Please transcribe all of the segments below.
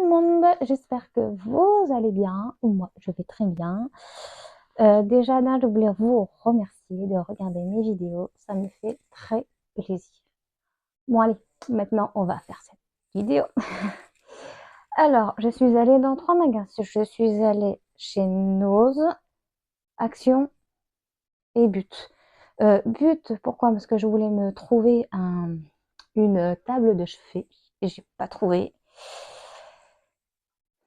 le monde, j'espère que vous allez bien. Moi, je vais très bien. Déjà, là, je voulais vous remercier de regarder mes vidéos. Ça me fait très plaisir. Bon, allez, maintenant, on va faire cette vidéo. Alors, je suis allée dans 3 magasins. Je suis allée chez Nose, Action et But. But, pourquoi? Parce que je voulais me trouver une table de chevet et j'ai pas trouvé.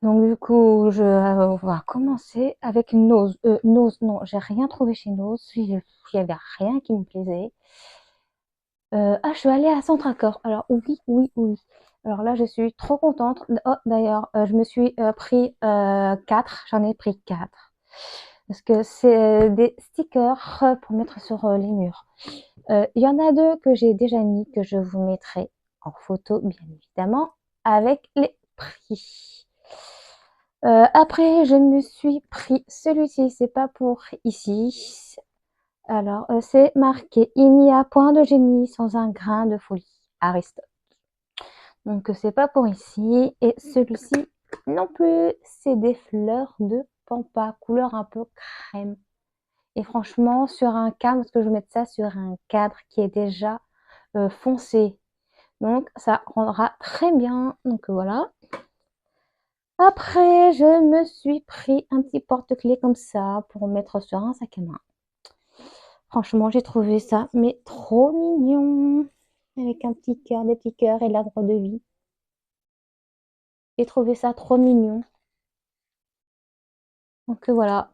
Donc du coup, on va commencer avec Nose. Nose, non, j'ai rien trouvé chez Nose. Il y avait rien qui me plaisait. Je suis allée à Centracor. Alors oui, oui, oui. Alors là, je suis trop contente. Oh, d'ailleurs, je me suis pris 4. J'en ai pris 4. Parce que c'est des stickers pour mettre sur les murs. Il y en a 2 que j'ai déjà mis, que je vous mettrai en photo, bien évidemment, avec les prix. Après, je me suis pris celui-ci, c'est pas pour ici. Alors, c'est marqué: il n'y a point de génie sans un grain de folie. Aristote. Donc, c'est pas pour ici. Et celui-ci non plus, c'est des fleurs de pampa, couleur un peu crème. Et franchement, sur un cadre, parce que je vais mettre ça sur un cadre qui est déjà foncé. Donc, ça rendra très bien. Donc, voilà. Après, je me suis pris un petit porte-clés comme ça pour mettre sur un sac à main. Franchement, j'ai trouvé ça, mais trop mignon. Avec un petit cœur, des petits cœurs et l'arbre de vie. J'ai trouvé ça trop mignon. Donc voilà.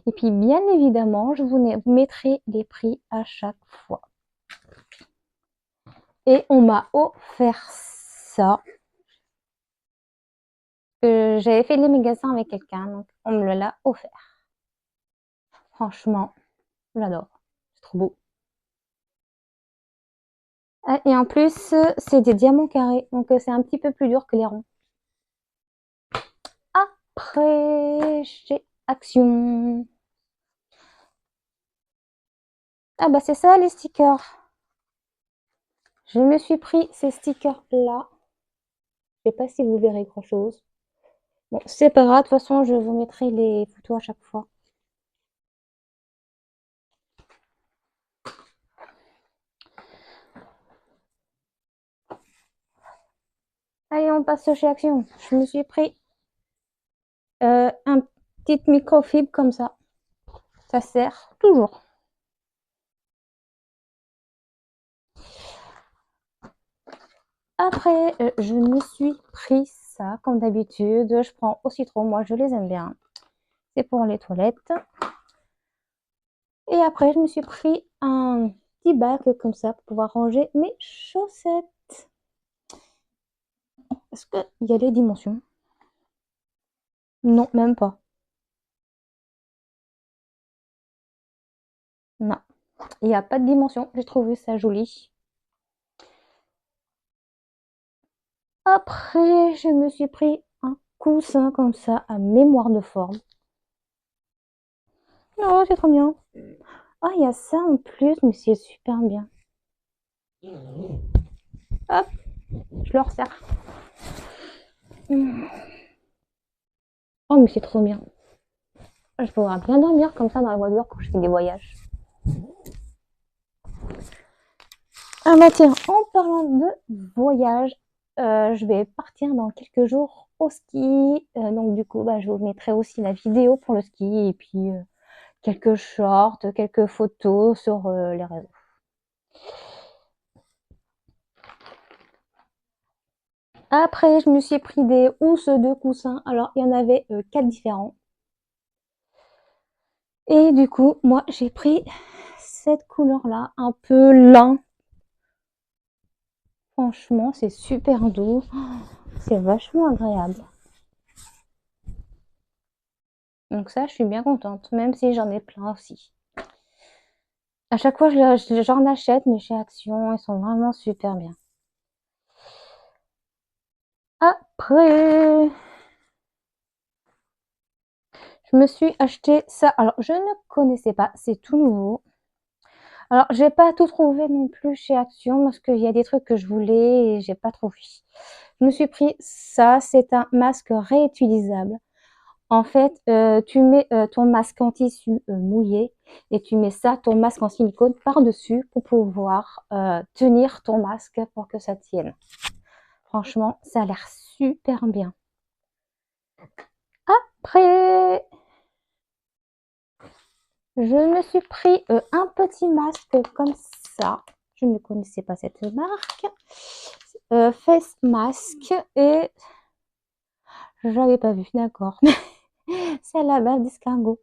Et puis, bien évidemment, je vous mettrai les prix à chaque fois. Et on m'a offert ça. J'avais fait les magasins avec quelqu'un, donc on me l'a offert. Franchement, j'adore. C'est trop beau. Et en plus, c'est des diamants carrés, donc c'est un petit peu plus dur que les ronds. Après, chez Action. Ah bah c'est ça les stickers. Je me suis pris ces stickers-là. Je sais pas si vous verrez grand-chose. Bon, c'est pas grave, de toute façon, je vous mettrai les photos à chaque fois. Allez, on passe chez Action. Je me suis pris un petit microfibre comme ça. Ça sert toujours. Après, je me suis pris ça, comme d'habitude. Je prends au citron, moi je les aime bien. C'est pour les toilettes. Et après, je me suis pris un petit bac comme ça pour pouvoir ranger mes chaussettes. Est-ce qu'il y a les dimensions? Non, même pas. Non, il n'y a pas de dimension. J'ai trouvé ça joli. Après, je me suis pris un coussin comme ça à mémoire de forme. Oh, c'est trop bien. Ah, il y a ça en plus, mais c'est super bien. Hop, je le resserre. Oh, mais c'est trop bien. Je pourrais bien dormir comme ça dans la voiture quand je fais des voyages. Ah bah tiens, en parlant de voyage, je vais partir dans quelques jours au ski. Donc du coup, bah, je vous mettrai aussi la vidéo pour le ski et puis quelques shorts, quelques photos sur les réseaux. Après, je me suis pris des housses de coussins. Alors, il y en avait 4 différents. Et du coup, moi, j'ai pris cette couleur-là, un peu lin. Franchement, c'est super doux. C'est vachement agréable. Donc ça, je suis bien contente, même si j'en ai plein aussi. À chaque fois, j'en achète, mais chez Action, ils sont vraiment super bien. Après, je me suis acheté ça. Alors, je ne connaissais pas, c'est tout nouveau. Alors, j'ai pas tout trouvé non plus chez Action parce qu'il y a des trucs que je voulais et j'ai pas trouvé. Je me suis pris ça, c'est un masque réutilisable. En fait, tu mets ton masque en tissu mouillé et tu mets ça, ton masque en silicone par-dessus pour pouvoir tenir ton masque pour que ça tienne. Franchement, ça a l'air super bien. Après, je me suis pris un petit masque comme ça. Je ne connaissais pas cette marque. Face Mask et j'avais pas vu, d'accord. C'est à la base d'escargot.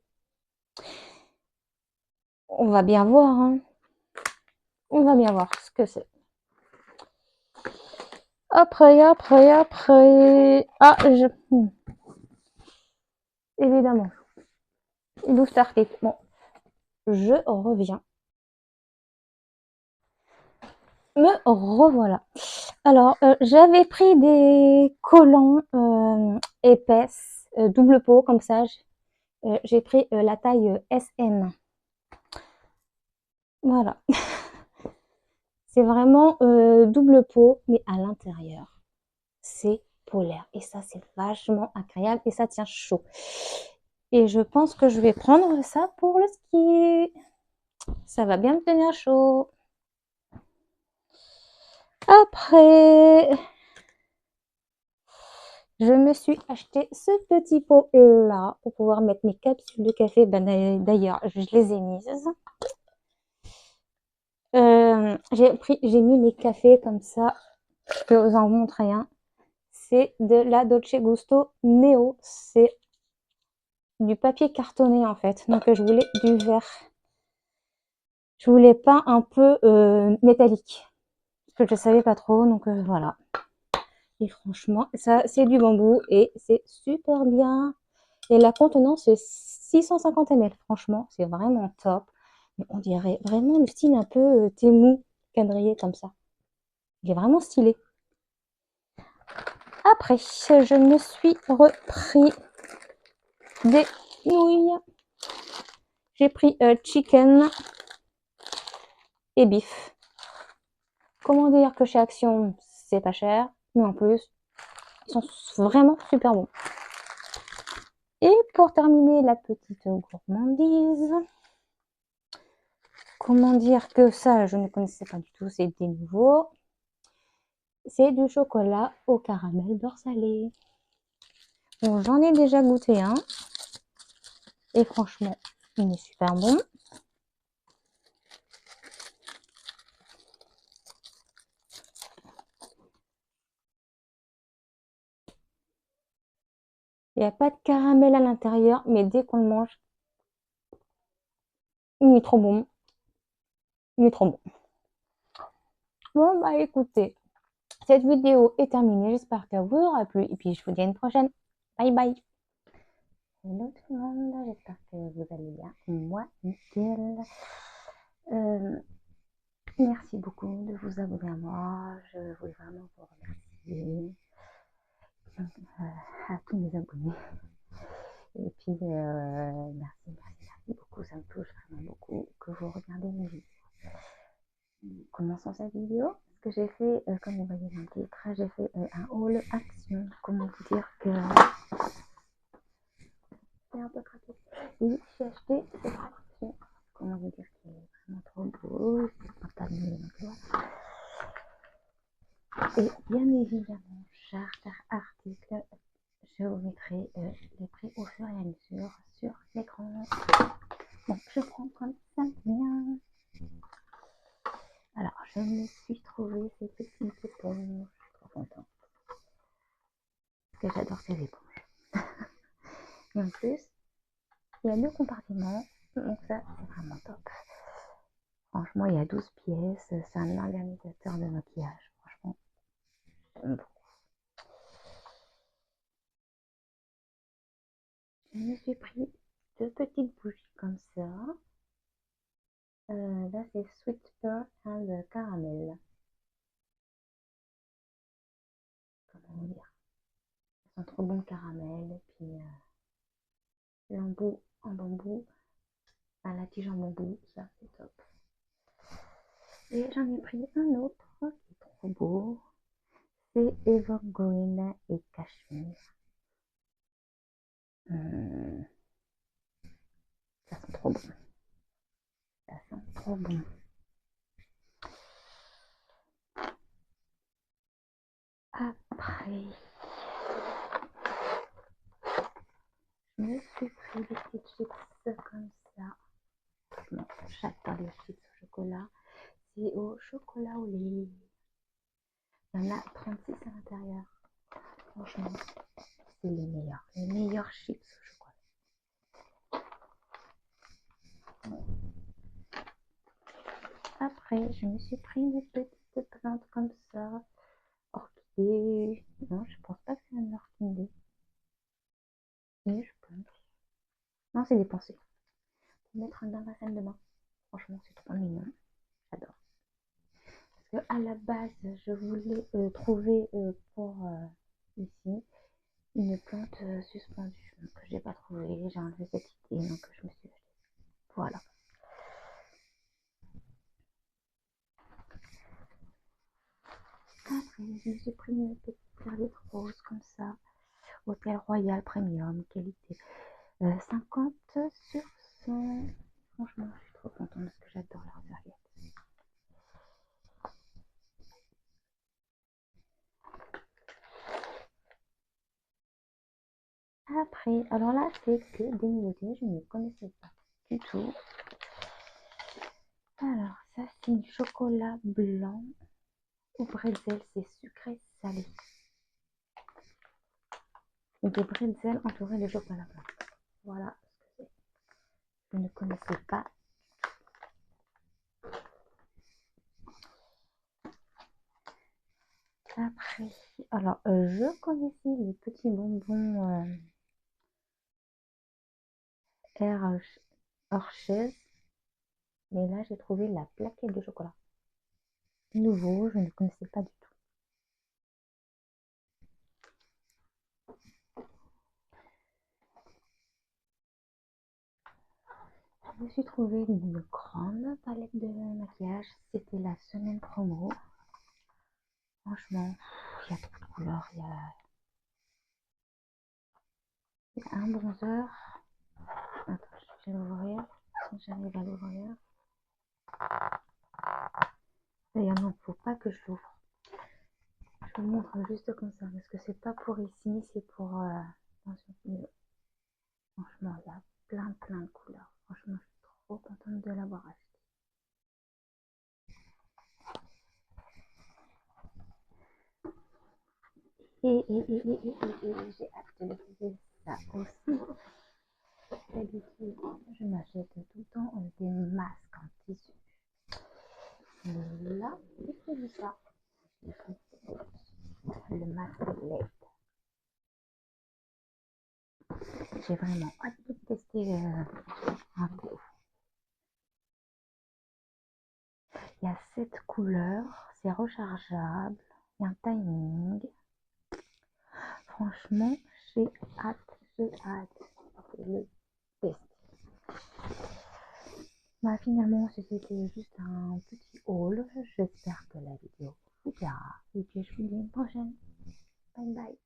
On va bien voir, hein. On va bien voir ce que c'est. Après. Ah, évidemment. Il ouvre cet article. Bon, je reviens. Me revoilà. Alors, j'avais pris des collants épaisses, double peau, comme ça. J'ai pris la taille SM. Voilà. C'est vraiment double peau, mais à l'intérieur, c'est polaire. Et ça, c'est vachement agréable et ça tient chaud. Et je pense que je vais prendre ça pour le ski. Ça va bien me tenir chaud. Après, je me suis acheté ce petit pot-là pour pouvoir mettre mes capsules de café. Ben, d'ailleurs, je les ai mises. J'ai mis mes cafés comme ça. Je peux vous en montrer un. C'est de la Dolce Gusto Neo. C'est du papier cartonné en fait. Donc je voulais du verre. Je voulais pas un peu métallique. Parce que je savais pas trop. Donc voilà. Et franchement, ça c'est du bambou et c'est super bien. Et la contenance c'est 650 ml. Franchement, c'est vraiment top. Mais on dirait vraiment le style un peu Temu quadrillé comme ça. Il est vraiment stylé. Après, je me suis repris des nouilles. J'ai pris chicken et beef. Comment dire que chez Action, c'est pas cher, mais en plus, ils sont vraiment super bons. Et pour terminer la petite gourmandise, comment dire que ça, je ne connaissais pas du tout, c'est des nouveaux. C'est du chocolat au caramel beurre salé. Bon, j'en ai déjà goûté un. Et franchement, il est super bon. Il n'y a pas de caramel à l'intérieur, mais dès qu'on le mange, il est trop bon. Il est trop bon. Bon, bah écoutez, cette vidéo est terminée. J'espère qu'elle vous aura plu. Et puis, je vous dis à une prochaine. Bye bye. Hello tout le monde, j'espère que vous allez bien. Moi, nickel. Merci beaucoup de vous abonner à moi. Je voulais vraiment vous remercier. À tous mes abonnés. Et puis, merci beaucoup. Ça me touche vraiment beaucoup que vous regardez mes vidéos. Commençons cette vidéo. Ce que j'ai fait, comme vous voyez dans le titre, j'ai fait un haul action. Comment vous dire que c'est un peu craqué. Oui, j'ai acheté cette action. Comment vous dire qu'il est vraiment trop beau. C'est un panier, donc voilà. Et bien évidemment, chaque article, je vous mettrai les prix au fur et à mesure sur l'écran. Bon, je prends comme ça bien. Alors, je me suis trouvé ces petites éponges. Je suis trop contente. Parce que j'adore ces éponges. Et en plus, il y a 2 compartiments. Donc ça, c'est vraiment top. Franchement, il y a 12 pièces. C'est un organisateur de maquillage. Franchement, j'aime beaucoup. Je me suis pris 2 petites bougies comme ça. Là, c'est Sweet Pearl and Caramel. Comment vous dire? Ils sont trop bons caramel. Et puis, l'embout en bambou. Enfin, la tige en bambou. Ça, c'est top. Et j'en ai pris un autre qui est trop beau. c'est Evergreen et Cashmere. Ça sent trop bon. Ça sent trop bon. Après, je me suis pris des petites chips comme ça. Non, j'adore les chips au chocolat. C'est au chocolat au lait. Il y en a 36 à l'intérieur. Franchement, c'est les meilleurs. Les meilleurs chips au chocolat. Après, je me suis pris une petite plante comme ça. Orchidée. Non, je pense pas que c'est une orchidée. Mais je pense. Non, c'est des pensées. Pour mettre dans la salle de bain. Franchement, c'est trop mignon. J'adore. Parce que à la base, je voulais trouver pour ici une plante suspendue que j'ai pas trouvée. J'ai enlevé cette idée, donc je me suis acheté. Voilà. Après, je me suis pris une petite serviette rose comme ça. Hôtel Royal Premium, qualité 50 sur 100. Franchement, je suis trop contente parce que j'adore leurs serviettes. Après, alors là, c'est que des nouveautés, je ne connaissais pas du tout. Alors, ça, c'est du chocolat blanc au bretzel, c'est sucré salé. Et des bretzels entourés de chocolat blanc. Voilà ce que c'est. Je ne connaissais pas. Après, alors, je connaissais les petits bonbons Hershey's, mais là, j'ai trouvé la plaquette de chocolat. Nouveau, je ne connaissais pas du tout. Je me suis trouvé une grande palette de maquillage. C'était la semaine promo. Franchement, il y a trop de couleurs. Il y a un bronzer. Attends, je vais l'ouvrir. Si j'arrive à l'ouvrir. D'ailleurs, non, faut pas que je l'ouvre. Je vous montre juste comme ça parce que c'est pas pour ici, c'est pour. Franchement, il y a plein de couleurs. Franchement, je suis trop contente de l'avoir acheté. Et j'ai hâte de l'utiliser ça aussi. D'habitude, je m'achète tout le temps des masques en tissu. Mais là, j'ai vu ça. Le masque LED. J'ai vraiment hâte de tester un coup. Il y a 7 couleurs, c'est rechargeable, il y a un timing. Franchement, j'ai hâte de le tester. Bah, finalement, c'était juste un petit haul. J'espère que la vidéo vous plaira. Et puis, je vous dis à une prochaine. Bye bye.